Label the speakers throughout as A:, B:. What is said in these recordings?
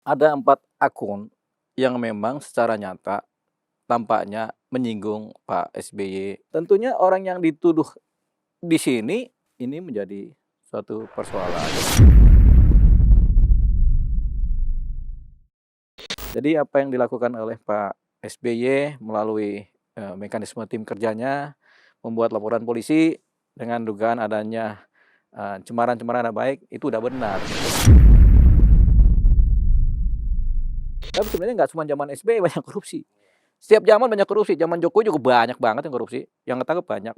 A: Ada 4 akun yang memang secara nyata tampaknya menyinggung Pak SBY. Tentunya orang yang dituduh di sini ini menjadi suatu persoalan. Jadi apa yang dilakukan oleh Pak SBY melalui mekanisme tim kerjanya membuat laporan polisi dengan dugaan adanya cemaran-cemaran nama baik itu udah benar. Tapi sebenarnya nggak cuma zaman SBY banyak korupsi. Setiap zaman banyak korupsi. Zaman Jokowi juga banyak banget yang korupsi. Yang ketangkep banyak.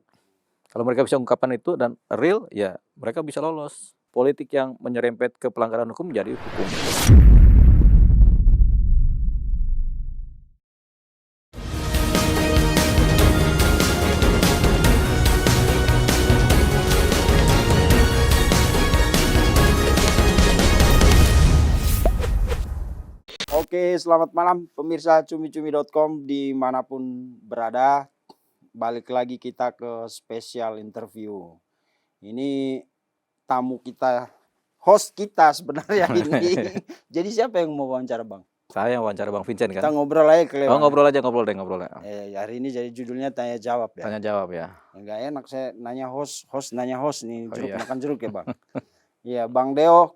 A: Kalau mereka bisa ungkapkan itu dan real, ya mereka bisa lolos. Politik yang menyerempet ke pelanggaran hukum jadi hukum.
B: Oke, selamat malam pemirsa cumi-cumi.com dimanapun berada. Balik lagi kita ke spesial interview. Ini tamu kita, host kita sebenarnya ini. Jadi siapa yang mau wawancara Bang?
A: Saya wawancara Bang Vincent kan.
B: Kita ngobrol aja kali
A: Oh, ngobrol aja.
B: hari ini jadi judulnya tanya jawab ya.
A: Tanya jawab ya.
B: Enggak enak saya nanya host nanya host nih,
A: Oh,
B: jeruk
A: iya.
B: makan jeruk ya Bang. Iya, Bang Deo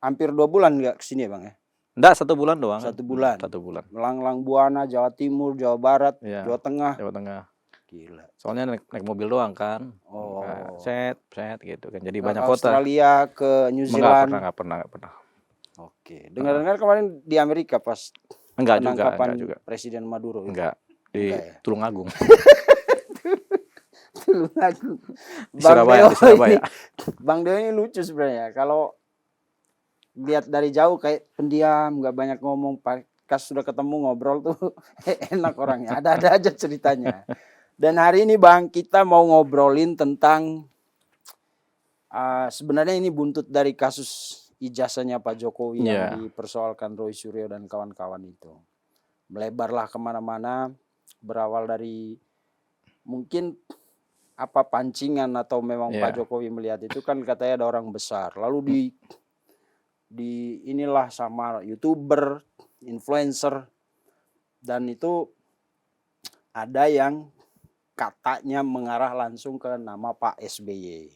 B: hampir 2 bulan nggak kesini ya Bang ya?
A: Enggak, 1 bulan doang.
B: 1 bulan.
A: 1 bulan.
B: Melanglang Buana, Jawa Timur, Jawa Barat,
A: Iya.
B: Jawa Tengah.
A: Jawa Tengah.
B: Gila.
A: Soalnya naik mobil doang kan.
B: Oh.
A: Set gitu kan. Jadi
B: Ke
A: banyak kota.
B: Australia, ke New Zealand.
A: Enggak pernah.
B: Oke. Dengar-dengar kemarin di Amerika pas
A: Enggak
B: penangkapan
A: juga.
B: Presiden Maduro.
A: Enggak. Di
B: Enggak ya?
A: Tulungagung.
B: Tulungagung.
A: Di Surabaya.
B: Bang Deo ini lucu sebenarnya. Kalau lihat dari jauh kayak pendiam, nggak banyak ngomong. Pas sudah ketemu ngobrol tuh enak orangnya. Ada aja ceritanya. Dan hari ini Bang, kita mau ngobrolin tentang sebenarnya ini buntut dari kasus ijazahnya Pak Jokowi yang dipersoalkan Roy Suryo dan kawan-kawan itu. Melebarlah kemana-mana, berawal dari mungkin apa pancingan atau memang Pak Jokowi melihat itu kan katanya ada orang besar. Lalu di inilah sama YouTuber, influencer, dan itu ada yang katanya mengarah langsung ke nama Pak SBY,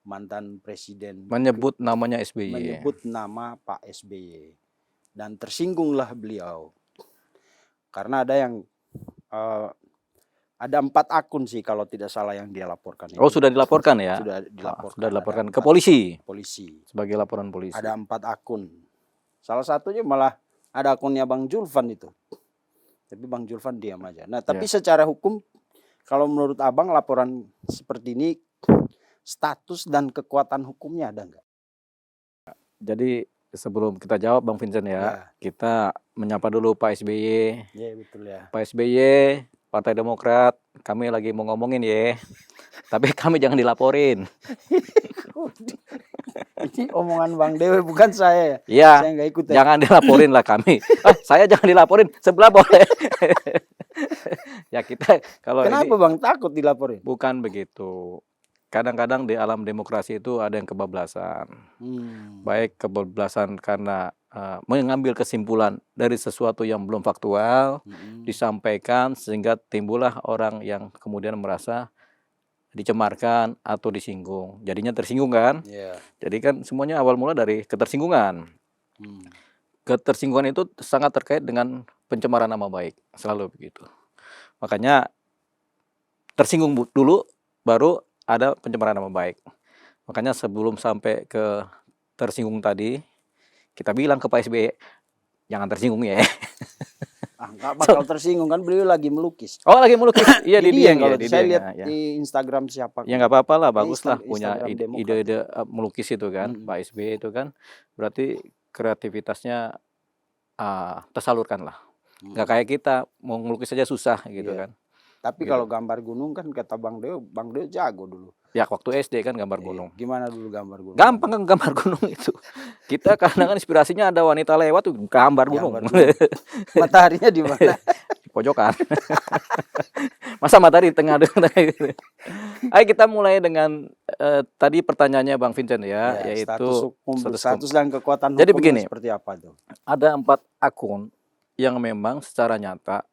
B: mantan presiden.
A: Menyebut namanya SBY.
B: Menyebut nama Pak SBY. Dan tersinggunglah beliau. Karena ada yang ada 4 akun sih kalau tidak salah yang dia laporkan.
A: Oh, sudah dilaporkan ya?
B: Sudah dilaporkan.
A: Sudah dilaporkan ke polisi.
B: Polisi.
A: Sebagai laporan polisi.
B: Ada 4 akun. Salah satunya malah ada akunnya Bang Julvan itu. Tapi Bang Julvan diam aja. Nah, tapi secara hukum, kalau menurut Abang laporan seperti ini, status dan kekuatan hukumnya ada nggak?
A: Jadi sebelum kita jawab Bang Vincent kita menyapa dulu Pak SBY.
B: Iya, betul ya.
A: Pak SBY, Partai Demokrat, kami lagi mau ngomongin tapi kami jangan dilaporin.
B: Ini omongan Bang Dewe bukan saya ya?
A: Iya,
B: saya nggak ikut ya.
A: Jangan dilaporin lah kami. Saya jangan dilaporin, sebelah boleh. Ya kita kalau
B: Kenapa
A: ini,
B: Bang takut dilaporin?
A: Bukan begitu. Kadang-kadang di alam demokrasi itu ada yang kebablasan. Baik kebablasan karena mengambil kesimpulan dari sesuatu yang belum faktual, disampaikan sehingga timbullah orang yang kemudian merasa dicemarkan atau disinggung. Jadinya tersinggung kan? Jadi kan semuanya awal mula dari ketersinggungan. Ketersinggungan itu sangat terkait dengan pencemaran nama baik. Selalu begitu. Makanya tersinggung dulu baru ada pencemaran nama baik. Makanya sebelum sampai ke tersinggung tadi, kita bilang ke Pak SBY, jangan tersinggung ya.
B: Nggak bakal tersinggung kan, beliau lagi melukis.
A: Oh, lagi melukis? Iya, di Dieng.
B: Kalau saya lihat di Instagram siapa.
A: Ya nggak apa-apa lah, bagus lah punya ide-ide melukis itu kan, Pak SBY itu kan. Berarti kreativitasnya tersalurkan lah. Nggak kayak kita, mau melukis saja susah gitu kan.
B: Tapi kalau gambar gunung kan kata Bang Deo jago dulu.
A: Ya waktu SD kan gambar gunung.
B: Gimana dulu gambar gunung?
A: Gampang kan gambar gunung itu. Kita kadang-kadang inspirasinya ada wanita lewat tuh gambar gunung.
B: Mataharinya di mana?
A: Di pojokan. Masa matahari di tengah gitu. Ayo kita mulai dengan tadi pertanyaannya Bang Vincent ya,
B: Ya,
A: yaitu
B: status hukum,
A: status
B: status dan kekuatan
A: Jadi
B: hukumnya
A: begini,
B: seperti apa tuh?
A: ada 4 akun yang memang secara nyata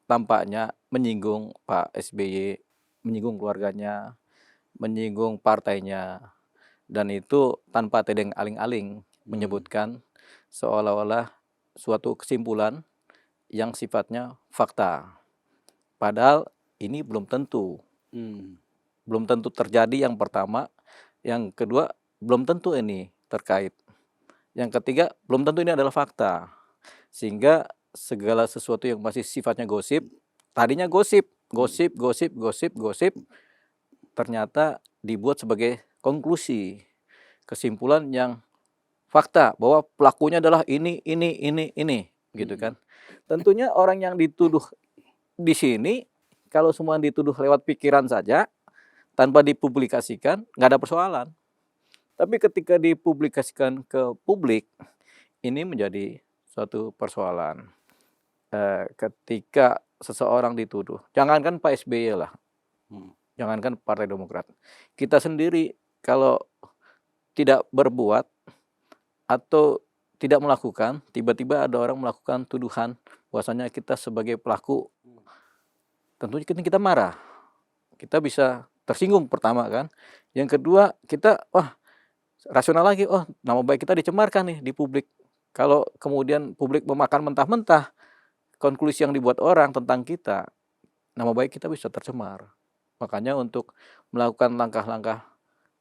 A: tampaknya menyinggung Pak SBY, menyinggung keluarganya, menyinggung partainya, dan itu tanpa tedeng aling-aling menyebutkan seolah-olah suatu kesimpulan yang sifatnya fakta. Padahal ini belum tentu. Belum tentu terjadi yang pertama, yang kedua belum tentu ini terkait. Yang ketiga belum tentu ini adalah fakta. Sehingga segala sesuatu yang masih sifatnya gosip, tadinya gosip, ternyata dibuat sebagai konklusi, kesimpulan yang fakta bahwa pelakunya adalah ini, gitu kan. Tentunya orang yang dituduh di sini, kalau semua dituduh lewat pikiran saja, tanpa dipublikasikan, nggak ada persoalan. Tapi ketika dipublikasikan ke publik, ini menjadi suatu persoalan. Ketika seseorang dituduh, jangankan Pak SBY lah, jangankan Partai Demokrat, kita sendiri kalau tidak berbuat atau tidak melakukan, tiba-tiba ada orang melakukan tuduhan bahwasanya kita sebagai pelaku, tentunya kita marah, kita bisa tersinggung pertama kan. Yang kedua kita rasional lagi, nama baik kita dicemarkan nih di publik. Kalau kemudian publik memakan mentah-mentah konklusi yang dibuat orang tentang kita, nama baik kita bisa tercemar. Makanya untuk melakukan langkah-langkah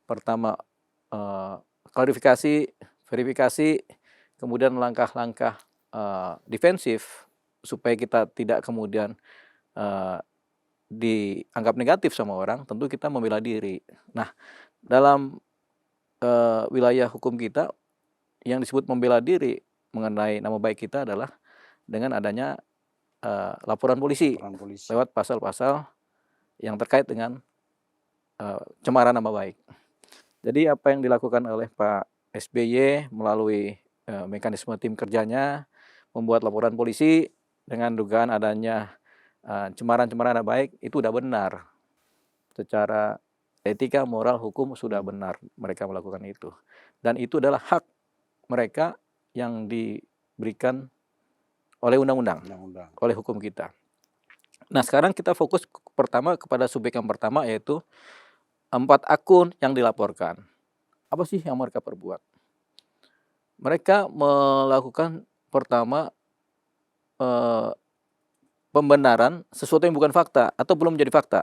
A: pertama, klarifikasi, verifikasi, kemudian langkah-langkah defensif supaya kita tidak kemudian dianggap negatif sama orang, tentu kita membela diri. Nah, dalam wilayah hukum kita yang disebut membela diri mengenai nama baik kita adalah dengan adanya laporan polisi lewat pasal-pasal yang terkait dengan cemaran nama baik. Jadi apa yang dilakukan oleh Pak SBY melalui mekanisme tim kerjanya membuat laporan polisi dengan dugaan adanya cemaran-cemaran nama baik, itu udah benar. Secara etika, moral, hukum sudah benar mereka melakukan itu. Dan itu adalah hak mereka yang diberikan oleh undang-undang, oleh hukum kita. Nah, sekarang kita fokus pertama kepada subjek yang pertama, yaitu 4 akun yang dilaporkan. Apa sih yang mereka perbuat? Mereka melakukan pertama pembenaran sesuatu yang bukan fakta atau belum menjadi fakta.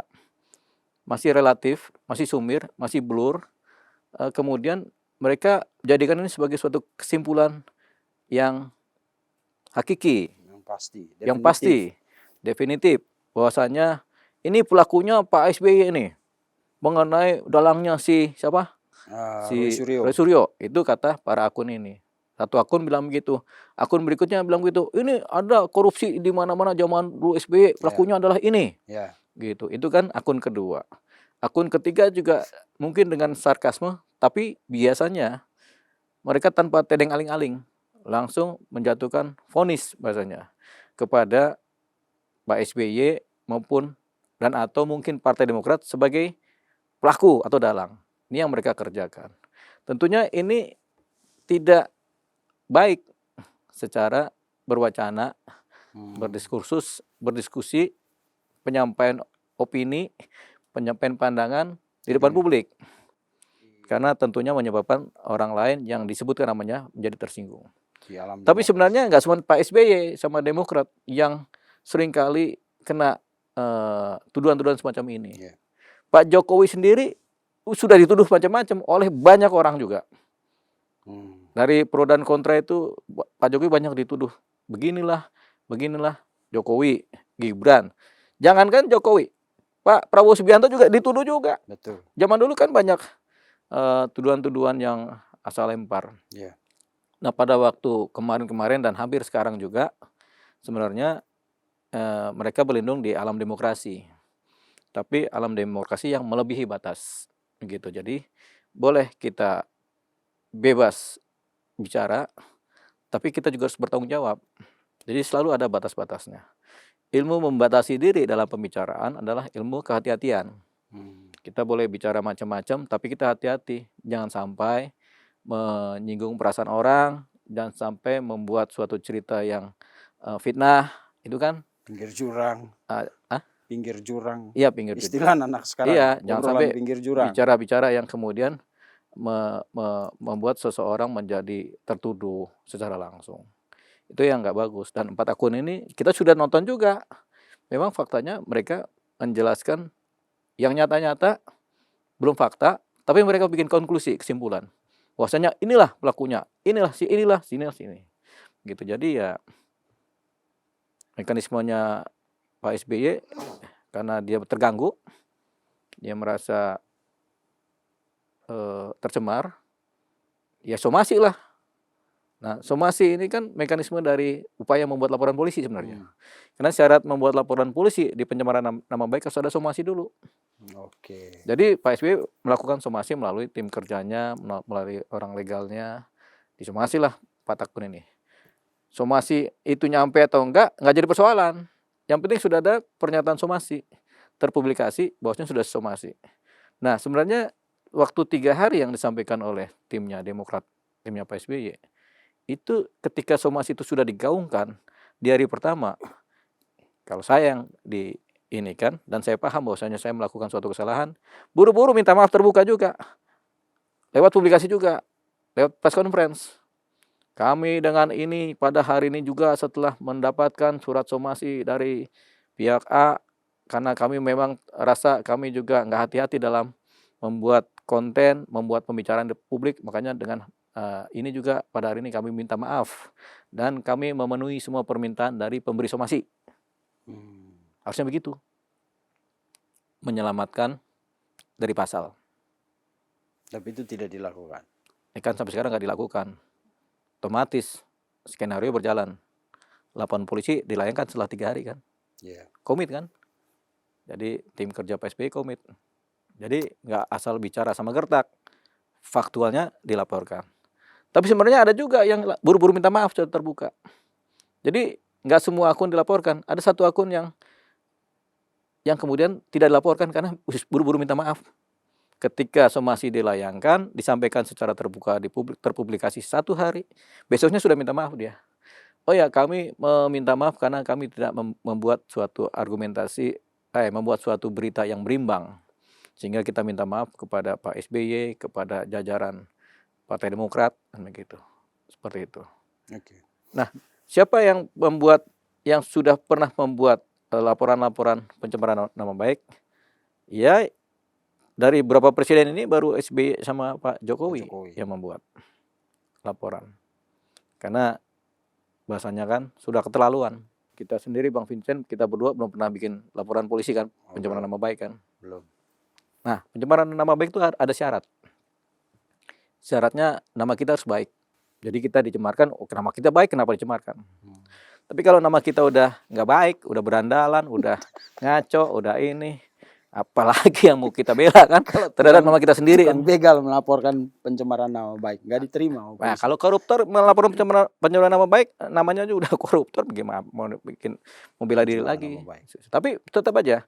A: Masih relatif, masih sumir, masih blur. Kemudian mereka jadikan ini sebagai suatu kesimpulan yang hakiki, yang pasti, definitif, bahwasanya ini pelakunya Pak SBY ini, mengenai dalangnya si siapa? Si Roy Suryo. Itu kata para akun ini. Satu akun bilang begitu, akun berikutnya bilang begitu, ini ada korupsi di mana-mana zaman dulu SBY, pelakunya adalah ini. Gitu. Itu kan akun kedua. Akun ketiga juga mungkin dengan sarkasme, tapi biasanya mereka tanpa tedeng aling-aling langsung menjatuhkan vonis bahasanya kepada Pak SBY maupun dan atau mungkin Partai Demokrat sebagai pelaku atau dalang. Ini yang mereka kerjakan. Tentunya ini tidak baik secara berwacana, berdiskusi, penyampaian opini, penyampaian pandangan di depan publik. Karena tentunya menyebabkan orang lain yang disebutkan namanya menjadi tersinggung. Tapi sebenarnya nggak cuma Pak SBY sama Demokrat yang seringkali kena tuduhan-tuduhan semacam ini. Pak Jokowi sendiri sudah dituduh macam-macam oleh banyak orang juga. Dari pro dan kontra itu Pak Jokowi banyak dituduh. Beginilah Jokowi, Gibran. Jangankan Jokowi, Pak Prabowo Subianto juga dituduh juga.
B: Betul.
A: Zaman dulu kan banyak tuduhan-tuduhan yang asal lempar. Nah, pada waktu kemarin-kemarin dan hampir sekarang juga sebenarnya mereka berlindung di alam demokrasi. Tapi alam demokrasi yang melebihi batas gitu. Jadi boleh kita bebas bicara, tapi kita juga harus bertanggung jawab. Jadi selalu ada batas-batasnya. Ilmu membatasi diri dalam pembicaraan adalah ilmu kehati-hatian. Kita boleh bicara macam-macam, tapi kita hati-hati. Jangan sampai menyinggung perasaan orang, jangan sampai membuat suatu cerita yang fitnah, itu kan.
B: Pinggir jurang. Pinggir jurang.
A: Iya, pinggir jurang.
B: Istilah anak sekarang.
A: Iya, jangan sampai
B: pinggir jurang.
A: Bicara-bicara yang kemudian membuat seseorang menjadi tertuduh secara langsung. Itu yang nggak bagus. Dan 4 akun ini kita sudah nonton juga. Memang faktanya mereka menjelaskan yang nyata-nyata, belum fakta, tapi mereka bikin konklusi, kesimpulan. Bahwasanya inilah pelakunya, inilah sini. Gitu. Jadi ya mekanismenya Pak SBY karena dia terganggu, dia merasa tercemar, ya somasi lah. Nah, somasi ini kan mekanisme dari upaya membuat laporan polisi sebenarnya. Karena syarat membuat laporan polisi di pencemaran nama baik harus ada somasi dulu.
B: Oke.
A: Jadi Pak SBY melakukan somasi melalui tim kerjanya, melalui orang legalnya, disomasi lah 4 akun ini. Somasi itu nyampe atau enggak jadi persoalan. Yang penting sudah ada pernyataan somasi, terpublikasi bahwasanya sudah somasi. Nah, sebenarnya waktu 3 hari yang disampaikan oleh timnya Demokrat, timnya Pak SBY, itu ketika somasi itu sudah digaungkan di hari pertama, kalau saya yang di ini kan, dan saya paham bahwasanya saya melakukan suatu kesalahan, buru-buru minta maaf terbuka juga, lewat publikasi juga, lewat press conference. Kami dengan ini pada hari ini juga setelah mendapatkan surat somasi dari pihak A, karena kami memang rasa kami juga nggak hati-hati dalam membuat konten, membuat pembicaraan di publik, makanya dengan ini juga pada hari ini kami minta maaf dan kami memenuhi semua permintaan dari pemberi somasi. Harusnya begitu, menyelamatkan dari pasal.
B: Tapi itu tidak dilakukan.
A: Ini kan sampai sekarang nggak dilakukan. Otomatis skenario berjalan. Laporan polisi dilayangkan setelah 3 hari kan. Komit kan. Jadi tim kerja Pak SBY komit. Jadi nggak asal bicara sama gertak. Faktualnya dilaporkan. Tapi sebenarnya ada juga yang buru-buru minta maaf secara terbuka. Jadi nggak semua akun dilaporkan. Ada 1 akun yang kemudian tidak dilaporkan karena buru-buru minta maaf. Ketika somasi dilayangkan, disampaikan secara terbuka di publik, terpublikasi 1 hari, besoknya sudah minta maaf dia. Oh ya, kami meminta maaf karena kami tidak membuat suatu argumentasi, membuat suatu berita yang berimbang. Sehingga kita minta maaf kepada Pak SBY, kepada jajaran Partai Demokrat, dan begitu. Seperti itu.
B: Oke.
A: Nah, siapa yang sudah pernah membuat laporan-laporan pencemaran nama baik? Ya, dari beberapa presiden ini baru SBY sama Pak Jokowi yang membuat laporan. Karena bahasanya kan sudah keterlaluan. Kita sendiri Bang Vincent, kita berdua belum pernah bikin laporan polisi kan, pencemaran nama baik kan.
B: Belum.
A: Nah, pencemaran nama baik itu ada syarat. Syaratnya nama kita harus baik. Jadi kita dicemarkan, nama kita baik, kenapa dicemarkan? Tapi kalau nama kita udah nggak baik, udah berandalan, udah ngaco, udah ini, apalagi yang mau kita bela kan? Terhadap nama kita sendiri.
B: Kan begal melaporkan pencemaran nama baik, nggak diterima.
A: Nah, kalau koruptor melaporkan pencemaran nama baik, namanya juga udah koruptor, bagaimana mau bela diri lagi? Tapi tetap aja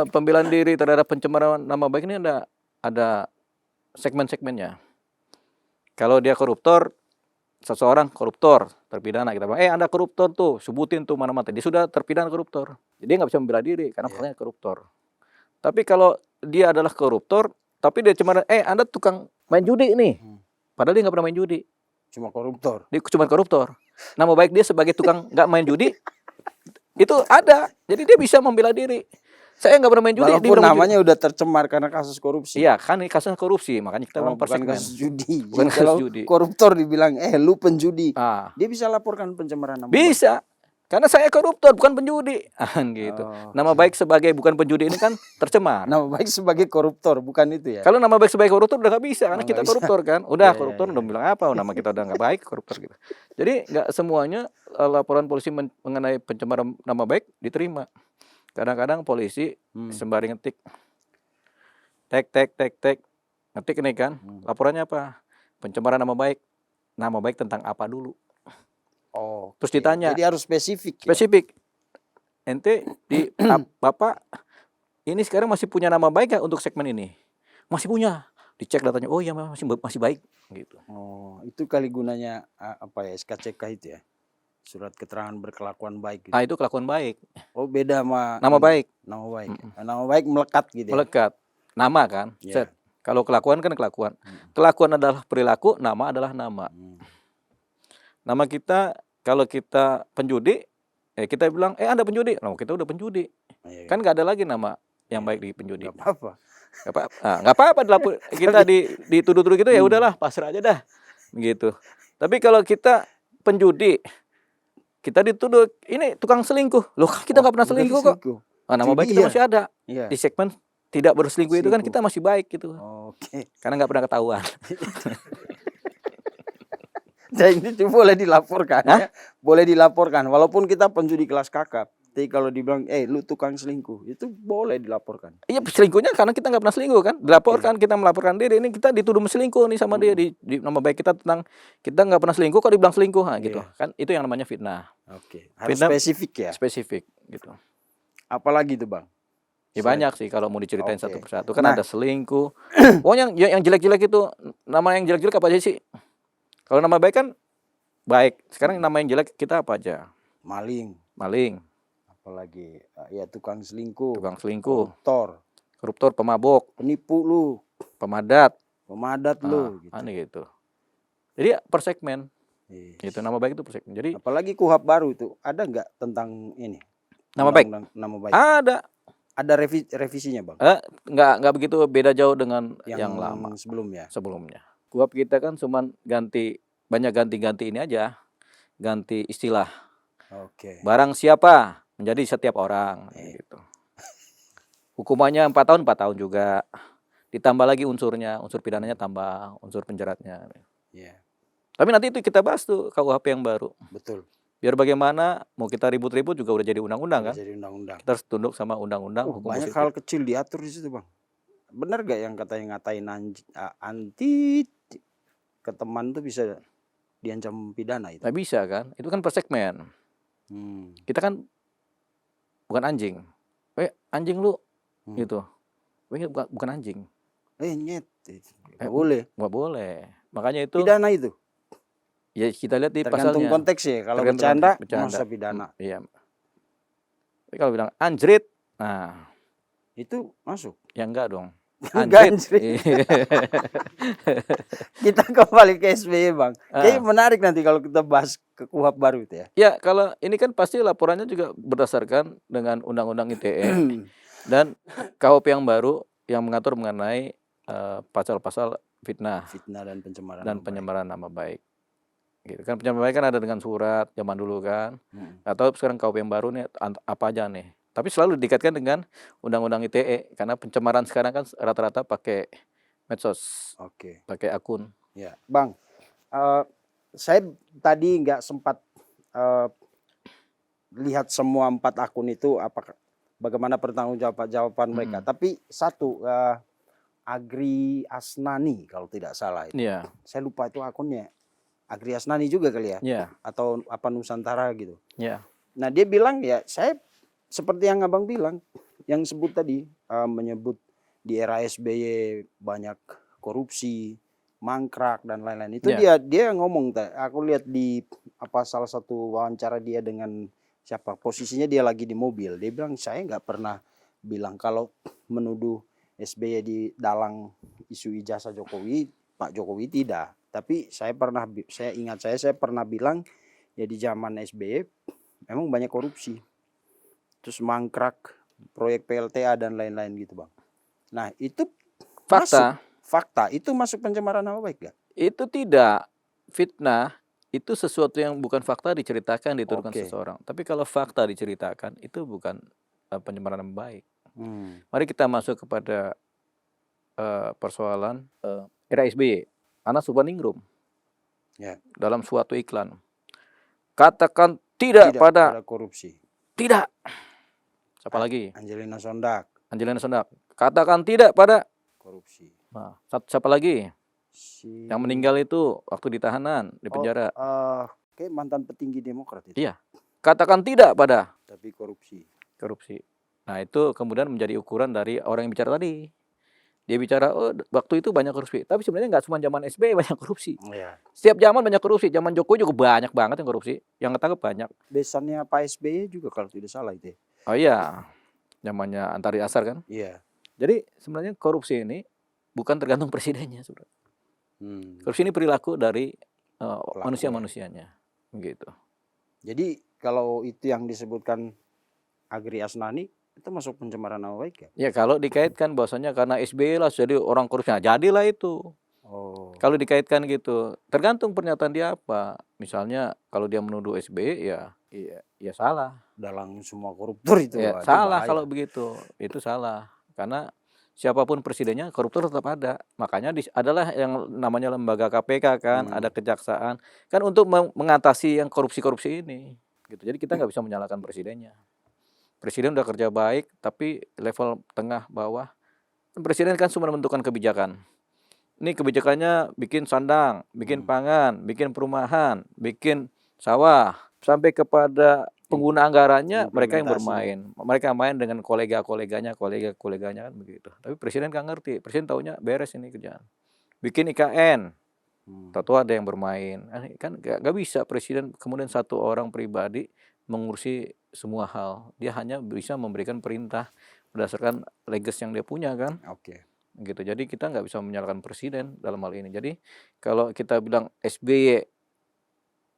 A: pembelaan diri terhadap pencemaran nama baik ini ada segmen-segmennya. Kalau dia koruptor, seseorang koruptor, terpidana, kita bilang, Anda koruptor tuh, sebutin tuh mana-mana. Dia sudah terpidana koruptor. Jadi dia nggak bisa membela diri karena faktanya koruptor. Tapi kalau dia adalah koruptor, tapi dia cuma, Anda tukang main judi nih. Padahal dia nggak pernah main judi.
B: Cuma koruptor.
A: Dia cuma koruptor. Nama baik dia sebagai tukang nggak main judi, itu ada. Jadi dia bisa membela diri. Saya nggak pernah main judi.
B: Walaupun namanya udah tercemar karena kasus korupsi.
A: Iya, kan ini kasus korupsi, makanya kita bilang
B: bukan kasus judi.
A: Bukan kasus judi.
B: Koruptor dibilang, lu penjudi. Dia bisa laporkan pencemaran nama baik.
A: Bisa. Karena saya koruptor, bukan penjudi. Gitu. Nama baik sebagai bukan penjudi ini kan tercemar.
B: Nama baik sebagai koruptor, bukan itu ya?
A: Kalau nama baik sebagai koruptor udah nggak bisa, karena kita koruptor kan. Udah koruptor udah bilang apa, nama kita udah nggak baik, koruptor gitu. Jadi nggak semuanya laporan polisi mengenai pencemaran nama baik diterima. Kadang-kadang polisi sembari ngetik, tek, ngetik ini kan, laporannya apa? Pencemaran nama baik tentang apa dulu? Terus ditanya.
B: Jadi harus spesifik.
A: Spesifik. Ente Bapak ini sekarang masih punya nama baik nggak untuk segmen ini? Masih punya. Dicek datanya, oh iya masih baik gitu.
B: Oh, itu kali gunanya apa ya, SKCK itu ya? Surat keterangan berkelakuan baik gitu.
A: Ah, itu kelakuan baik.
B: Oh, beda sama
A: Nama
B: ini,
A: baik.
B: nama baik. Nama baik melekat gitu ya.
A: Melekat. Nama kan.
B: Iya.
A: Kalau kelakuan kan kelakuan. Kelakuan adalah perilaku, nama adalah nama. Nama kita, kalau kita penjudi, kita bilang, Anda penjudi. Nah, kita udah penjudi.
B: Iya.
A: Kan nggak ada lagi nama yang baik di penjudi.
B: Gak apa-apa.
A: Nggak apa-apa kita dituduh-tuduh gitu, ya udahlah, pasrah aja dah. Gitu. Tapi kalau kita penjudi, kita dituduh ini tukang selingkuh. Loh, kita nggak pernah selingkuh kok. Nah, nama baik kita masih ada.
B: Iya.
A: Di segmen tidak berselingkuh itu kan kita masih baik gitu.
B: Oke.
A: Karena nggak pernah ketahuan.
B: Dan itu boleh dilaporkan ya. Boleh dilaporkan walaupun kita penjudi kelas kakap. Tapi kalau dibilang, lu tukang selingkuh, itu boleh dilaporkan.
A: Iya, selingkuhnya karena kita nggak pernah selingkuh kan. Dilaporkan, kita melaporkan diri, ini kita dituduh selingkuh nih sama dia. Di nama baik kita tentang kita nggak pernah selingkuh kok dibilang selingkuh, gitu. Kan itu yang namanya fitnah.
B: Oke. Harus
A: Fitnah
B: spesifik ya.
A: Spesifik gitu.
B: Apalagi tuh Bang?
A: Ya banyak sih kalau mau diceritain satu persatu. Kan ada selingkuh. Pokoknya yang jelek-jelek itu, nama yang jelek-jelek apa aja sih? Kalau nama baik kan baik. Sekarang nama yang jelek kita apa aja?
B: Maling. Apalagi ya tukang selingkuh.
A: Koruptor, pemabok,
B: penipu lu,
A: pemadat
B: lu gitu.
A: Aneh gitu. Jadi per segmen. Gitu, nama baik itu per segmen. Jadi
B: apalagi KUHP baru itu ada nggak tentang ini?
A: Nama baik?
B: Nama baik. Ada revisinya Bang?
A: Nggak begitu beda jauh dengan yang lama.
B: Sebelumnya.
A: KUHP kita kan cuma banyak ganti ini aja. Ganti istilah.
B: Oke.
A: Barang siapa menjadi setiap orang gitu. Hukumannya 4 tahun juga. Ditambah lagi unsur pidananya tambah, unsur penjeratnya. Tapi nanti itu kita bahas tuh KUHP yang baru.
B: Betul.
A: Biar bagaimana mau kita ribut-ribut juga udah jadi undang-undang kan?
B: Jadi undang-undang.
A: Kita harus tunduk sama undang-undang hukum
B: banyak
A: positif.
B: hal kecil diatur di situ Bang. Benar gak yang katanya ngatain anti ke teman tuh bisa diancam pidana itu?
A: Nggak bisa kan? Itu kan per segmen. Kita kan bukan anjing. Anjing lu gitu. Bukan anjing.
B: Nyet. Nggak boleh.
A: Nggak boleh. Makanya itu
B: pidana itu.
A: Ya kita lihat di
B: tergantung
A: pasalnya.
B: Konteks ya. Kalau bercanda masa pidana.
A: Iya. Tapi kalau bilang anjrit, nah
B: itu masuk.
A: Ya enggak dong.
B: Anjrit. Kita kembali ke SBY Bang. Jadi menarik nanti kalau kita bahas ke KUHP baru itu ya.
A: Ya, kalau ini kan pasti laporannya juga berdasarkan dengan Undang-Undang ITE dan KUHP yang baru yang mengatur mengenai pasal-pasal fitnah
B: dan
A: pencemaran nama baik. Gitu kan, pencemaran nama baik kan ada dengan surat zaman dulu kan. Atau sekarang KUHP yang baru nih apa aja nih. Tapi selalu dikaitkan dengan Undang-Undang ITE karena pencemaran sekarang kan rata-rata pakai medsos. Pakai akun.
B: Ya, Bang. Saya tadi nggak sempat lihat semua 4 akun itu bagaimana pertanggungjawaban mereka. Tapi satu Agri Asnani kalau tidak salah itu. Saya lupa itu akunnya. Agri Asnani juga kali ya? Atau apa Nusantara gitu. Nah dia bilang ya saya seperti yang Abang bilang, yang sebut tadi menyebut di era SBY banyak korupsi, mangkrak dan lain-lain. Itu dia ngomong, aku lihat di salah satu wawancara dia dengan siapa, posisinya dia lagi di mobil. Dia bilang saya nggak pernah bilang kalau menuduh SBY di dalang isu ijazah Jokowi, Pak Jokowi tidak. Tapi saya ingat saya pernah bilang ya di zaman SBY memang banyak korupsi. Terus mangkrak, proyek PLTA dan lain-lain gitu Bang. Nah itu fakta itu masuk pencemaran nama baik gak?
A: Itu tidak. Fitnah itu sesuatu yang bukan fakta diceritakan, dituduhkan seseorang. Tapi kalau fakta diceritakan itu bukan pencemaran nama baik. Mari kita masuk kepada persoalan era SBY. Anas Urbaningrum dalam suatu iklan katakan tidak pada
B: korupsi.
A: Tidak. Siapa lagi?
B: Angelina Sondak.
A: Katakan tidak pada
B: korupsi.
A: Nah, siapa lagi? Yang meninggal itu waktu di tahanan, di penjara.
B: Kayak mantan petinggi Demokrat itu.
A: Iya. Katakan tidak pada.
B: Tapi korupsi.
A: Nah itu kemudian menjadi ukuran dari orang yang bicara tadi. Dia bicara, oh waktu itu banyak korupsi. Tapi sebenarnya nggak cuma zaman SBY banyak korupsi.
B: Iya.
A: Setiap zaman banyak korupsi. Zaman Jokowi juga banyak banget yang korupsi. Yang ketangkep banyak.
B: Besannya Pak SBY juga kalau tidak salah itu.
A: Oh iya, zamannya Antari Asar kan.
B: Iya.
A: Jadi sebenarnya korupsi ini bukan tergantung presidennya. Korupsi ini perilaku dari manusia-manusianya. Gitu.
B: Jadi kalau itu yang disebutkan Agri Asnani, itu masuk pencemaran nama baik ya?
A: Ya kalau dikaitkan bahwasanya karena SBY lah jadi orang korupsi, nah, jadilah itu.
B: Oh.
A: Kalau dikaitkan gitu, tergantung pernyataan dia apa. Misalnya kalau dia menuduh SBY ya salah.
B: Dalam semua koruptor itu.
A: Ya, salah kalau begitu. Itu salah. Karena siapapun presidennya koruptor tetap ada. Makanya adalah yang namanya lembaga KPK kan, ada kejaksaan kan untuk mengatasi yang korupsi-korupsi ini. Gitu. Jadi kita nggak bisa menyalahkan presidennya. Presiden udah kerja baik, tapi level tengah bawah, presiden kan cuma menentukan kebijakan. Ini kebijakannya bikin sandang, bikin pangan, bikin perumahan, bikin sawah, sampai kepada pengguna anggarannya mereka yang bermain. Mereka main dengan kolega-koleganya kan begitu. Tapi presiden nggak ngerti, presiden taunya beres ini kerjaan. Bikin IKN, tahu ada yang bermain. Kan nggak bisa presiden kemudian satu orang pribadi mengurusi semua hal. Dia hanya bisa memberikan perintah berdasarkan legacy yang dia punya kan.
B: Oke.
A: Gitu. Jadi kita nggak bisa menyalahkan presiden dalam hal ini. Jadi kalau kita bilang SBY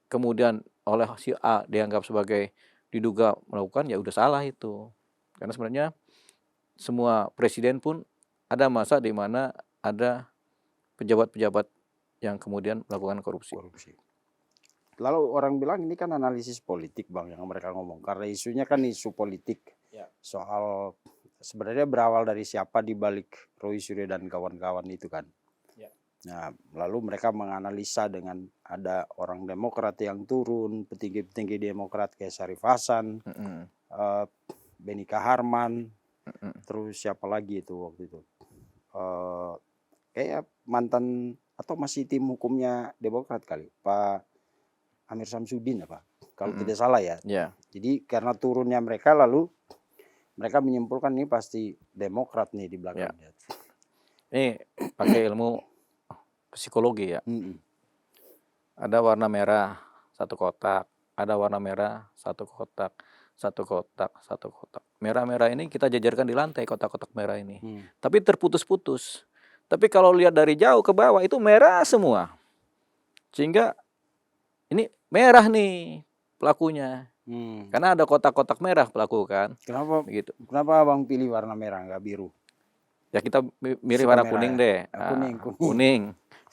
A: kemudian oleh si A dianggap sebagai diduga melakukan, ya udah salah itu. Karena sebenarnya semua presiden pun ada masa di mana ada pejabat-pejabat yang kemudian melakukan korupsi.
B: Lalu orang bilang ini kan analisis politik Bang yang mereka ngomong. Karena isunya kan isu politik. Soal sebenarnya berawal dari siapa di balik Roy Suryo dan kawan-kawan itu kan. Nah, lalu mereka menganalisa dengan ada orang Demokrat yang turun, petinggi-petinggi Demokrat kayak Syarif Hasan, Benny Kaharman, terus siapa lagi itu waktu itu, kayak mantan atau masih tim hukumnya Demokrat kali, Pak Amir Samsudin apa, kalau tidak salah ya. Jadi karena turunnya mereka lalu mereka menyimpulkan ini pasti Demokrat nih di belakangnya.
A: Ini pakai ilmu psikologi ya. Ada warna merah satu kotak, ada warna merah satu kotak, satu kotak, satu kotak. Merah-merah ini kita jajarkan di lantai kotak-kotak merah ini. Tapi terputus-putus. Tapi kalau lihat dari jauh ke bawah itu merah semua. Sehingga ini merah nih pelakunya. Karena ada kotak-kotak merah pelaku kan.
B: Kenapa? Begitu. Kenapa Abang pilih warna merah nggak biru?
A: Ya kita mirip warna kuning deh.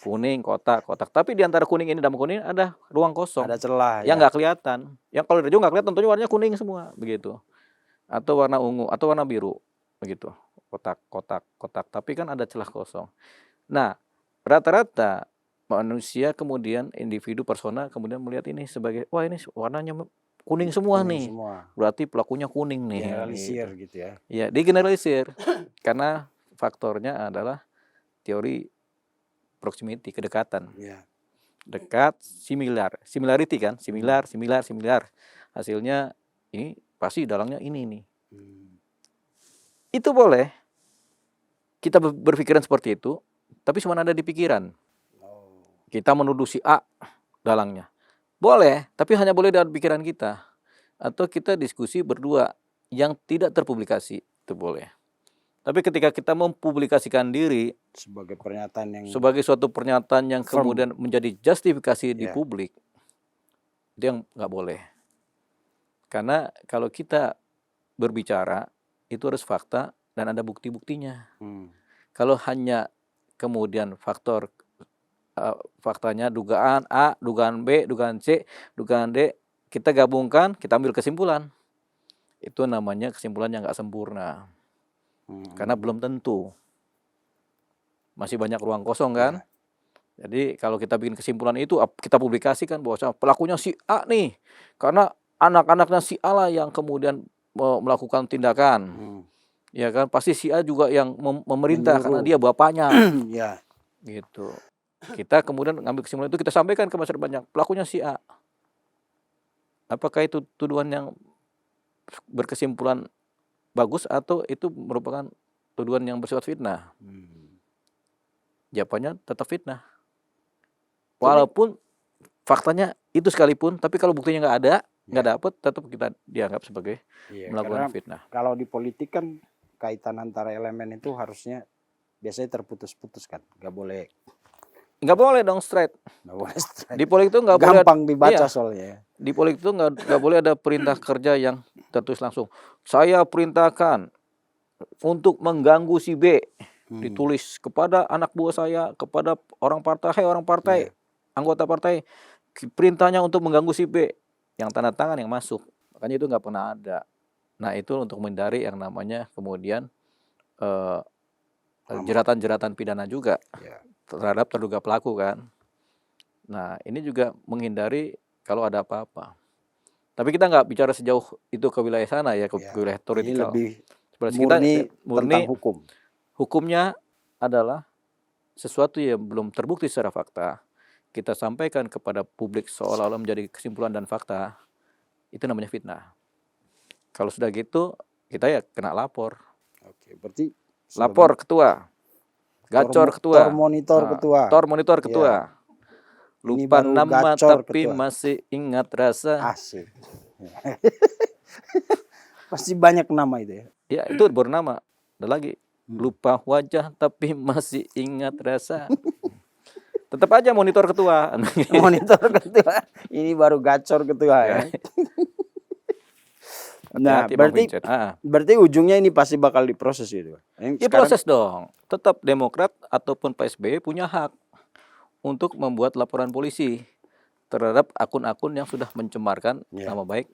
A: Kuning, kotak. Tapi di antara kuning ini dan kuning ada ruang kosong.
B: Ada celah.
A: Yang nggak kelihatan. Yang kalau dari jauh nggak kelihatan, tentunya warnanya kuning semua, begitu. Atau warna ungu, atau warna biru, begitu. Kotak. Tapi kan ada celah kosong. Nah, rata-rata manusia kemudian individu persona kemudian melihat ini sebagai wah ini warnanya kuning semua nih. Berarti pelakunya kuning nih.
B: Generalisir gitu ya.
A: Ya, digeneralisir. Karena faktornya adalah teori proximity, kedekatan. Dekat, similarity kan, similar. Hasilnya ini pasti dalangnya ini nih. Itu boleh kita berpikiran seperti itu, tapi cuma ada di pikiran. Kita menuduh si A dalangnya. Boleh, tapi hanya boleh dalam pikiran kita. Atau kita diskusi berdua yang tidak terpublikasi, itu boleh. Tapi ketika kita mempublikasikan diri sebagai suatu pernyataan yang kemudian menjadi justifikasi di publik, itu yang nggak boleh. Karena kalau kita berbicara itu harus fakta dan ada bukti-buktinya. Kalau hanya kemudian faktanya dugaan A, dugaan B, dugaan C, dugaan D, kita gabungkan, kita ambil kesimpulan. Itu namanya kesimpulan yang nggak sempurna. Karena belum tentu. Masih banyak ruang kosong kan. Jadi kalau kita bikin kesimpulan itu, kita publikasikan bahwa pelakunya si A nih. Karena anak-anaknya si A lah yang kemudian melakukan tindakan. Ya kan, pasti si A juga yang memerintah karena dia bapaknya. Gitu. Kita kemudian ngambil kesimpulan itu, kita sampaikan ke masyarakat banyak. Pelakunya si A. Apakah itu tuduhan yang berkesimpulan bagus atau itu merupakan tuduhan yang bersifat fitnah. Jawabannya tetap fitnah. Walaupun faktanya itu sekalipun, tapi kalau buktinya nggak ada, nggak dapet, tetap kita dianggap sebagai melakukan fitnah.
B: Kalau di politik kan kaitan antara elemen itu harusnya biasanya terputus-putus kan, nggak boleh
A: dong straight.
B: Nggak boleh straight.
A: Di politik itu nggak boleh.
B: Gampang dibaca soalnya.
A: Di politik itu nggak boleh ada perintah kerja yang tertulis langsung. Saya perintahkan untuk mengganggu si B, ditulis kepada anak buah saya, kepada orang partai, anggota partai, perintahnya untuk mengganggu si B, yang tanda tangan yang masuk. Makanya itu nggak pernah ada. Nah itu untuk menghindari yang namanya kemudian jeratan-jeratan pidana juga terhadap terduga pelaku kan. Nah ini juga menghindari kalau ada apa-apa. Tapi kita nggak bicara sejauh itu ke wilayah sana ya, ke wilayah teoretikal.
B: Ini lebih murni tentang hukum.
A: Hukumnya adalah sesuatu yang belum terbukti secara fakta, kita sampaikan kepada publik seolah-olah menjadi kesimpulan dan fakta, itu namanya fitnah. Kalau sudah gitu, kita ya kena lapor.
B: Oke, berarti
A: lapor ketua, gacor ketua,
B: tor
A: monitor ketua. Lupa nama tapi ketua. Masih ingat rasa.
B: Asik. Pasti banyak nama itu ya.
A: Ya itu baru nama. Ada lagi. Lupa wajah tapi masih ingat rasa. Tetap aja monitor ketua.
B: Monitor ketua. Ini baru gacor ketua ya. Nah, berarti ujungnya ini pasti bakal diproses itu.
A: Ya proses dong. Tetap Demokrat ataupun Pak SBY punya hak untuk membuat laporan polisi terhadap akun-akun yang sudah mencemarkan nama baik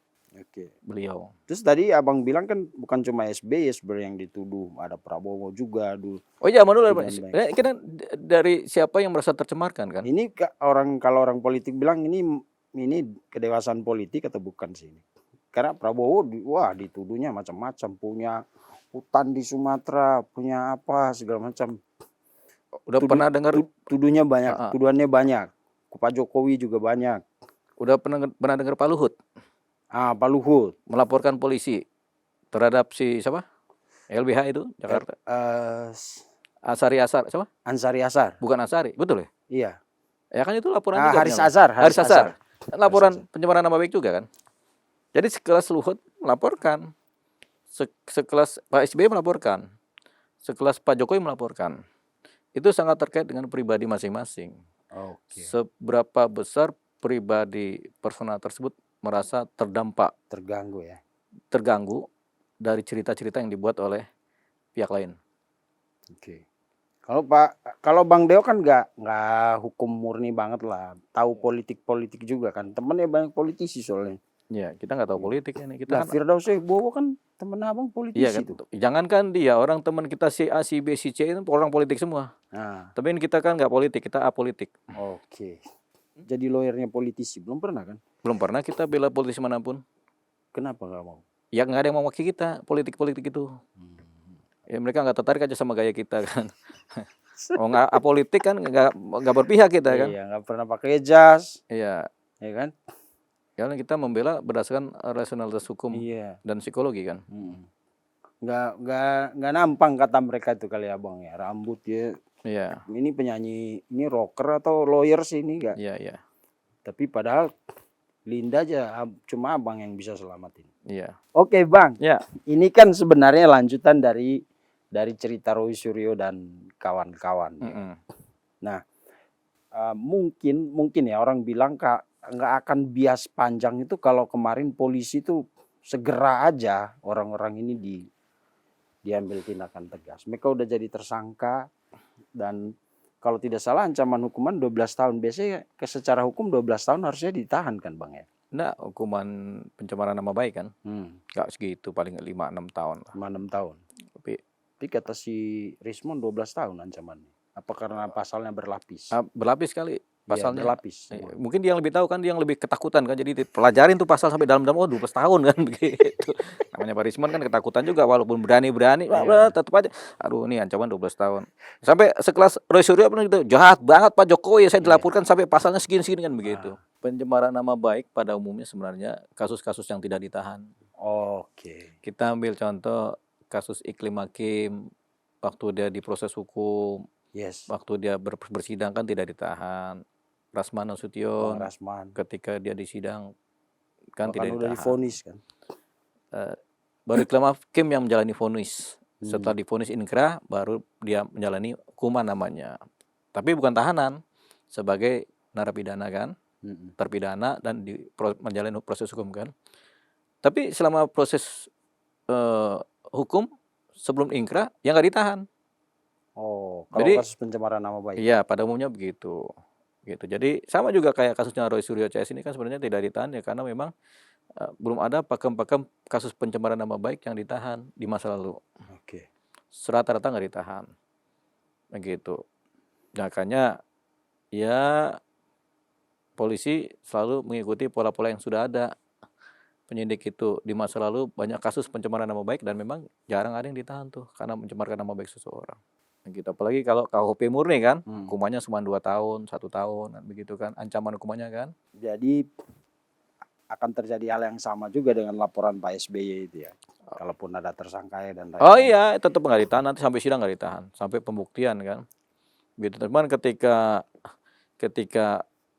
A: beliau.
B: Terus tadi abang bilang kan bukan cuma SBY sebenarnya yang dituduh, ada Prabowo juga dulu.
A: Oh iya, dulu kita dari siapa yang merasa tercemarkan kan?
B: Ini kalau orang politik bilang ini kedewasaan politik atau bukan sih ini? Karena Prabowo dituduhnya macam-macam, punya hutan di Sumatera, punya apa segala macam.
A: Udah pernah dengar
B: tuduhannya banyak, tuduhannya banyak. Pak Jokowi juga banyak.
A: Udah pernah dengar Pak Luhut?
B: Pak Luhut
A: melaporkan polisi terhadap si siapa? LBH itu Jakarta. Ansari Azhar siapa?
B: Ansari Azhar.
A: Bukan Ansari, betul ya?
B: Iya.
A: Ya kan itu laporan juga.
B: Haris Azhar.
A: Laporan pencemaran nama baik juga kan? Jadi sekelas Luhut melaporkan, sekelas Pak SBY melaporkan, sekelas Pak Jokowi melaporkan. Itu sangat terkait dengan pribadi masing-masing. Seberapa besar pribadi personal tersebut merasa terganggu dari cerita-cerita yang dibuat oleh pihak lain.
B: Kalau Bang Deo kan nggak hukum murni banget lah, tahu politik juga kan, temennya banyak politisi soalnya.
A: Ya, kita nggak tahu politik ini. Kita
B: kan Firdaus Bowo kan temen abang politisi.
A: Iya kan? Jangankan dia, orang teman kita si A, si B, si C itu orang politik semua. Tapi kita kan nggak politik, kita apolitik.
B: Jadi lawyernya politisi belum pernah kan?
A: Belum pernah kita bela politisi manapun.
B: Kenapa nggak mau?
A: Ya nggak ada yang mau wakil kita politik itu. Ya mereka nggak tertarik aja sama gaya kita kan. Nggak apolitik kan nggak berpihak kita kan.
B: Iya, nggak pernah pakai jas.
A: Iya.
B: Ya kan?
A: Karena kita membela berdasarkan rasionalitas hukum dan psikologi kan.
B: Nggak nampang kata mereka itu kali ya bang ya, rambut ya.
A: Iya.
B: Ini penyanyi, ini rocker atau lawyer sih ini nggak.
A: Iya.
B: Tapi padahal Linda aja cuma abang yang bisa selamatin.
A: Iya.
B: Oke bang.
A: Ya.
B: Ini kan sebenarnya lanjutan dari cerita Roy Suryo dan kawan-kawan. Nah mungkin ya orang bilang nggak akan bias panjang itu kalau kemarin polisi itu segera aja orang-orang ini diambil tindakan tegas. Mereka udah jadi tersangka dan kalau tidak salah ancaman hukuman 12 tahun. Biasanya secara hukum 12 tahun harusnya ditahan kan bang ya?
A: Enggak, hukuman pencemaran nama baik kan? Nggak segitu, paling 5-6 tahun.
B: 5-6 tahun. Tapi kata si Rismon 12 tahun ancamannya. Apa karena pasalnya berlapis?
A: Berlapis kali. Pasalnya
B: berlapis.
A: Mungkin dia yang lebih tahu kan, dia yang lebih ketakutan kan, jadi pelajarin tuh pasal sampai dalam 12 tahun kan begitu. Namanya Pak Rismon kan ketakutan juga walaupun berani tetap aja. Aduh ini ancaman 12 tahun. Sampai sekelas Roy Suryo pun gitu, jahat banget Pak Jokowi, saya dilaporkan sampai pasalnya segini kan begitu. Pencemaran nama baik pada umumnya sebenarnya kasus-kasus yang tidak ditahan. Kita ambil contoh kasus Iklim Hakim, waktu dia diproses hukum,
B: Yes.
A: waktu dia bersidang kan tidak ditahan. Rasman
B: Bang
A: Nasution
B: Rasman.
A: ketika dia disidang kan
B: Bahkan
A: tidak
B: udah
A: ditahan.
B: divonis kan.
A: Baru Iklim Hakim yang menjalani vonis. Setelah divonis inkrah, baru dia menjalani hukuman namanya. Tapi bukan tahanan, sebagai narapidana kan, terpidana dan menjalani proses hukum kan. Tapi selama proses hukum sebelum inkrah, ya nggak ditahan.
B: Oh, kalau
A: Jadi,
B: kasus pencemaran nama baik.
A: iya, pada umumnya begitu. Gitu. Jadi sama juga kayak kasusnya Roy Suryo CS ini kan sebenarnya tidak ditahan ya karena memang belum ada pakem-pakem kasus pencemaran nama baik yang ditahan di masa lalu.
B: Oke.
A: Rata-rata nggak ditahan. Begitu. Makanya ya polisi selalu mengikuti pola-pola yang sudah ada. Penyidik itu di masa lalu banyak kasus pencemaran nama baik dan memang jarang ada yang ditahan tuh karena mencemarkan nama baik seseorang. Gitu. Apalagi kalau KUHP murni kan, hukumannya cuma 2 tahun, 1 tahun, begitu kan, ancaman hukumannya kan.
B: Jadi akan terjadi hal yang sama juga dengan laporan Pak SBY itu ya. Kalaupun ada tersangka dan lain-lain.
A: Oh iya, tetap nggak ditahan, nanti sampai sidang nggak ditahan, sampai pembuktian kan. Gitu. Teman ketika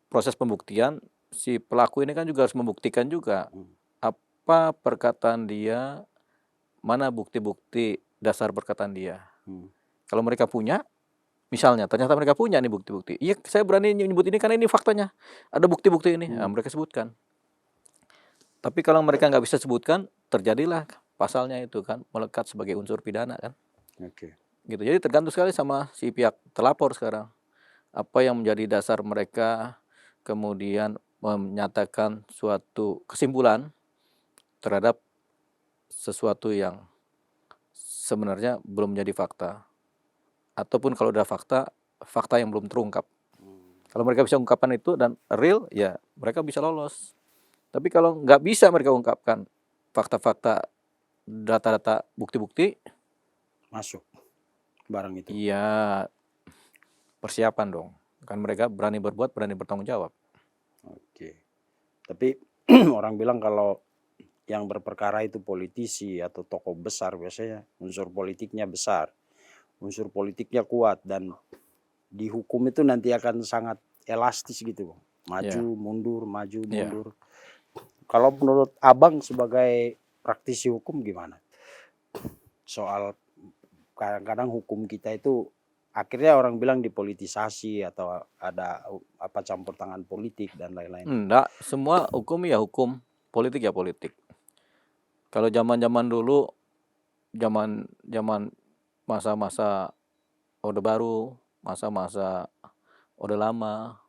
A: proses pembuktian, si pelaku ini kan juga harus membuktikan juga apa perkataan dia, mana bukti-bukti dasar perkataan dia. Kalau mereka punya, misalnya ternyata mereka punya nih bukti-bukti. Iya, saya berani nyebut ini karena ini faktanya. Ada bukti-bukti ini, nah, mereka sebutkan. Tapi kalau mereka nggak bisa sebutkan, terjadilah pasalnya itu kan, melekat sebagai unsur pidana kan.
B: Oke.
A: Gitu. Jadi tergantung sekali sama si pihak terlapor sekarang. Apa yang menjadi dasar mereka kemudian menyatakan suatu kesimpulan terhadap sesuatu yang sebenarnya belum menjadi fakta. Ataupun kalau udah fakta yang belum terungkap. Kalau mereka bisa ungkapkan itu dan real, ya mereka bisa lolos. Tapi kalau nggak bisa mereka ungkapkan fakta-fakta, data-data, bukti-bukti,
B: masuk barang itu.
A: Iya, persiapan dong. Kan mereka berani berbuat, berani bertanggung jawab.
B: Oke. Tapi orang bilang kalau yang berperkara itu politisi atau tokoh besar, biasanya unsur politiknya besar, unsur politiknya kuat, dan di hukum itu nanti akan sangat elastis gitu, maju mundur, maju mundur. Kalau menurut Abang sebagai praktisi hukum gimana? Soal kadang-kadang hukum kita itu akhirnya orang bilang dipolitisasi atau ada apa campur tangan politik dan lain-lain.
A: Enggak, semua hukum ya hukum, politik ya politik. Kalau zaman-zaman dulu, zaman masa-masa Orde Baru, masa-masa Orde Lama,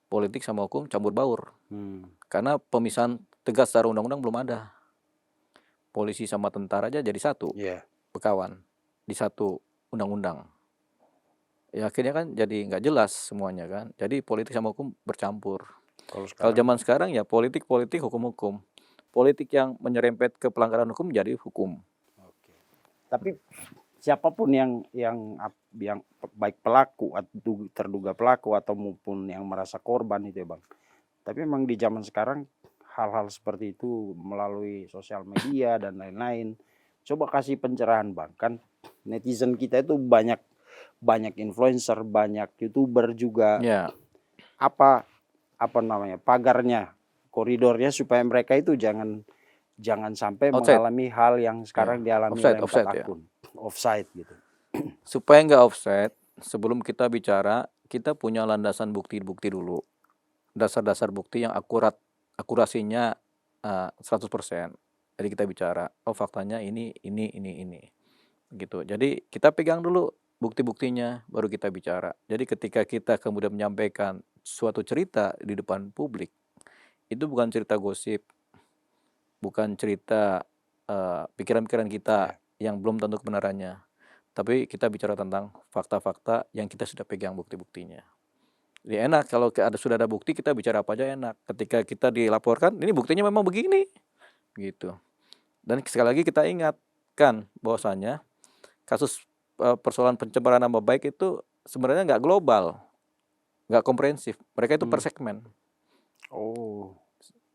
A: politik sama hukum campur baur. Karena pemisahan tegas secara undang-undang belum ada. Polisi sama tentara aja jadi satu, bekawan di satu undang-undang. Ya akhirnya kan jadi nggak jelas semuanya kan. Jadi politik sama hukum bercampur. Kalau zaman sekarang ya politik, hukum-hukum. Politik yang menyerempet ke pelanggaran hukum jadi hukum.
B: Oke. Tapi siapapun yang baik pelaku atau terduga pelaku atau maupun yang merasa korban itu ya Bang. Tapi memang di zaman sekarang hal-hal seperti itu melalui sosial media dan lain-lain. Coba kasih pencerahan Bang. Kan netizen kita itu banyak influencer, banyak YouTuber juga. Apa namanya? Pagarnya, koridornya supaya mereka itu jangan sampai mengalami hal yang sekarang dialami oleh 4 akun. Offside gitu.
A: Supaya nggak offside, sebelum kita bicara, kita punya landasan bukti-bukti dulu. Dasar-dasar bukti yang akurasinya 100%. Jadi kita bicara, oh faktanya ini. Gitu. Jadi kita pegang dulu bukti-buktinya, baru kita bicara. Jadi ketika kita kemudian menyampaikan suatu cerita di depan publik, itu bukan cerita gosip, bukan cerita pikiran-pikiran kita yang belum tentu kebenarannya. Tapi kita bicara tentang fakta-fakta yang kita sudah pegang bukti-buktinya. Ya enak kalau sudah ada bukti kita bicara apa aja enak. Ketika kita dilaporkan, ini buktinya memang begini, gitu. Dan sekali lagi kita ingatkan bahwasanya kasus persoalan pencemaran nama baik itu sebenarnya nggak global, nggak komprehensif. Mereka itu per segmen.
B: Oh,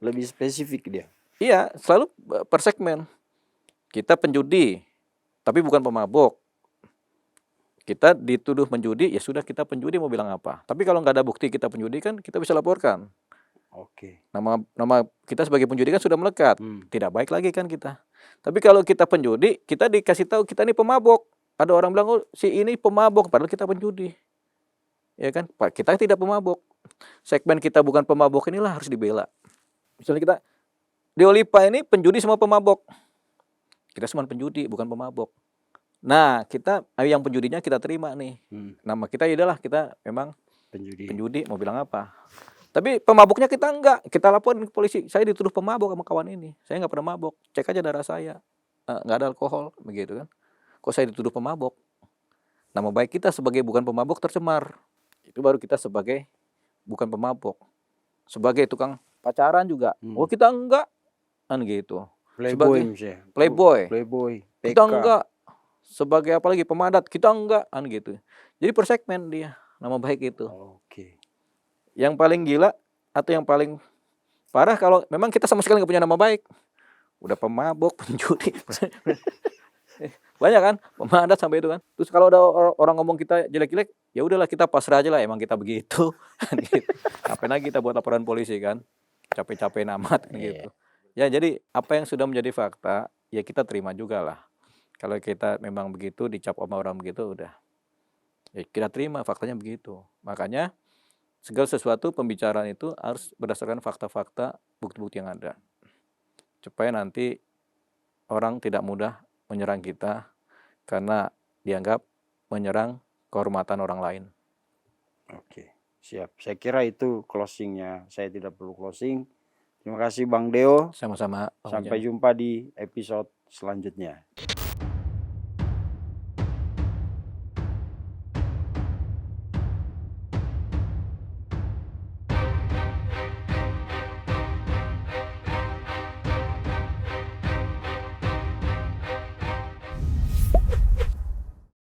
B: lebih spesifik dia.
A: Iya, selalu per segmen. Kita penjudi, tapi bukan pemabuk. Kita dituduh menjudi, ya sudah kita penjudi mau bilang apa. Tapi kalau nggak ada bukti kita penjudi kan kita bisa laporkan.
B: Oke.
A: Nama kita sebagai penjudi kan sudah melekat. Tidak baik lagi kan kita. Tapi kalau kita penjudi, kita dikasih tahu kita ini pemabuk. Ada orang bilang, oh si ini pemabuk, padahal kita penjudi. Ya kan? Kita tidak pemabuk. Segmen kita bukan pemabuk inilah harus dibela. Misalnya kita di Olipa ini penjudi semua pemabuk. Kita semua penjudi, bukan pemabuk. Nah, kita yang penjudinya kita terima nih. Nama kita adalah kita memang penjudi mau bilang apa. Tapi pemabuknya kita enggak. Kita laporin ke polisi. Saya dituduh pemabuk sama kawan ini. Saya nggak pernah mabuk. Cek aja darah saya. Nggak ada alkohol, begitu kan. Kok saya dituduh pemabuk? Nama baik kita sebagai bukan pemabuk tercemar. Itu baru kita sebagai bukan pemabuk. Sebagai tukang pacaran juga. Oh kita enggak. Kan gitu. Playboy. Kita enggak. Sebagai apa lagi pemadat kita enggak kan gitu. Jadi per segmen dia nama baik itu.
B: Oke.
A: Yang paling gila atau yang paling parah kalau memang kita sama sekali nggak punya nama baik. Udah pemabuk, penjudi. Banyak kan pemadat sampai itu kan. Terus kalau ada orang ngomong kita jelek-jelek, ya udahlah kita pasrah aja lah emang kita begitu. Gitu. Ngapain lagi kita buat laporan polisi kan? Capek-capek amat gitu. Ya jadi apa yang sudah menjadi fakta ya kita terima juga lah. Kalau kita memang begitu dicap sama orang begitu udah ya kita terima faktanya begitu. Makanya segala sesuatu pembicaraan itu harus berdasarkan fakta-fakta, bukti-bukti yang ada. Supaya nanti orang tidak mudah menyerang kita karena dianggap menyerang kehormatan orang lain.
B: Oke, siap. Saya kira itu closingnya. Saya tidak perlu closing. Terima kasih Bang Deo.
A: Sama-sama.
B: Sampai jumpa di episode selanjutnya.